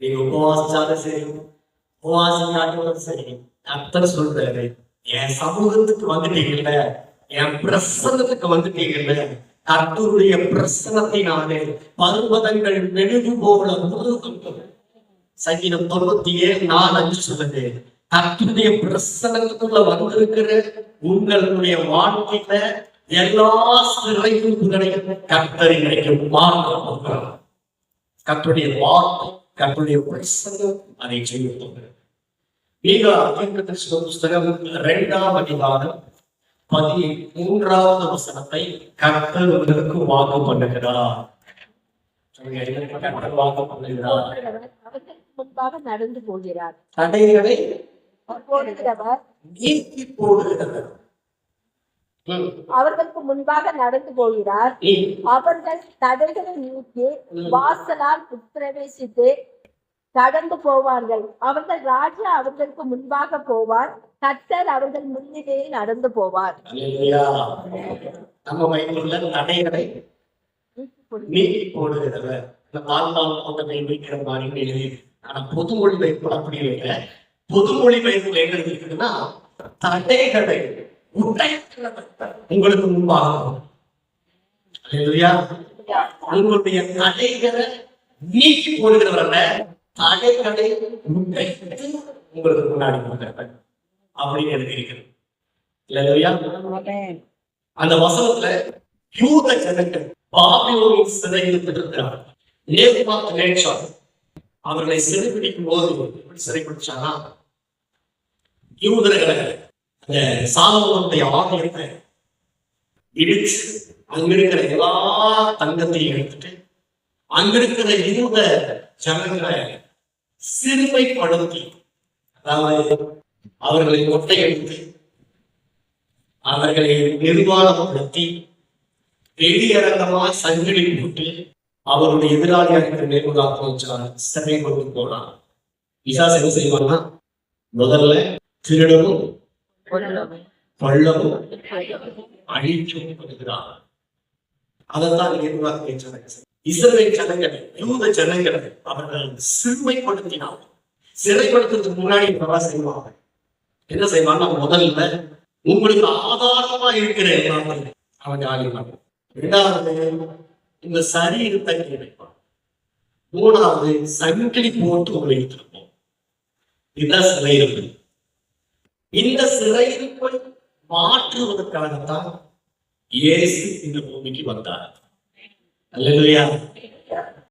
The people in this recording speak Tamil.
நீங்க உபவாசிச்சாலும் சரி, உபவாசிக்காட்டாலும் சரி, கர்த்தர் சொல்றாரு, என் சமூகத்துக்கு வந்துட்டீங்கல்ல, என் பிரசனத்துக்கு வந்துட்டீங்கல்ல, கர்த்தருடைய பிரசனத்தினாலே பர்வதங்கள் மெழுகு போல உருகும். சங்கீதம் 97:4 சொல்லுது, கர்த்தருடைய பிரசனத்துக்குள்ள வந்திருக்கிற உங்களுடைய வாழ்க்கையில எல்லா சிறைகளையும் கர்த்தர் இன்றைக்கு மாற்ற கர்த்தருடைய வார்த்தை, கர்த்தருடைய பிரசனம் அதை செய்ய. மீகா புஸ்தகம் 2ஆம் அதிகாரம் 13வது வசனத்தை கர்த்தர் உங்களுக்கு வாக்கு பண்ணுகிறார். வாக்கு பண்ணுகிறார். முன்பாக நடந்து போகிறார், தடைகளை போடுகிறவர் நீக்கி போடுகிறவர். அவர்களுக்கு முன்பாக நடந்து போகிறார். அவர்கள் தடைகளை நீக்கி வாசலால் உட்பிரவேசித்து கடந்து போவார்கள். அவர்கள் ராஜா அவர்களுக்கு முன்பாக போவார், கர்த்தர் அவர்கள் முன்னிலே நடந்து போவார். நம்ம வயதுள்ள தடைகளை நீக்கி போடுகிறவர். நீக்கிற மாதிரி எழுதி. ஆனா பொதுமொழி வைப்பு அப்படி இல்லை. பொதுமொழி வைப்பு என்ன இருக்குதுன்னா, தடைகளை உங்களுக்கு முன்பாக உங்களுடைய தடைகளை நீக்கி போடுகிறவர்கள தடைகளை உங்களுக்கு முன்னாடி அப்படின்னு எழுதியிருக்கிறது. அந்த வசனத்துல யூத ஜனங்கள் பாபிலோனின் சிறையில் இருக்கிறார். அவர்களை சிறைப்பிடிக்கும் போது எப்படி சிறைப்பிடிச்சானா, யூதர்களை அந்த சாலமோனுடைய ஆலயத்தை இடிச்சு அங்கிருக்கிற எல்லா தங்கத்தையும் எடுத்துட்டு அங்கிருக்கிற யூத ஜனங்களை சிறுமைப்படுத்தி, அதாவது அவர்களை ஒட்டையடித்து அவர்களை நிர்வாணப்படுத்தி வெளியரங்கமாய் சங்கிலி போட்டு அவருடைய எதிராளியாக நேர்முகாக்க வச்சார். சிறை கொண்டு போனார். பிசாசு என்ன செய்வாங்கன்னா, முதல்ல திருடவும் பள்ளமும் அழிச்சும் பண்ணுகிறார். அதைத்தான் நேர்முகாக்க வச்சார். இஸ்ரவேல் ஜனங்களை, யூத ஜனங்களை அவர்கள் சிறுமைப்படுத்தினார். சிறைப்படுத்துறதுக்கு முன்னாடி செய்வாங்க. என்ன செய்வாங்கன்னா, முதல்ல உங்களுக்கு ஆதாரமா இருக்கிற எல்லாத்தையும் அவங்க ஆகிடுவாங்க. இரண்டாவது இந்த சரீரத்தை கிடைப்பான். மூணாவது சங்கிலி போட்டு உங்களை எடுத்திருப்போம். இதுதான் சிறையிருப்பு. இந்த சிறையிருப்பை மாற்றுவதற்காகத்தான் இயேசு இந்த பூமிக்கு வந்தார். அல்லேலூயா.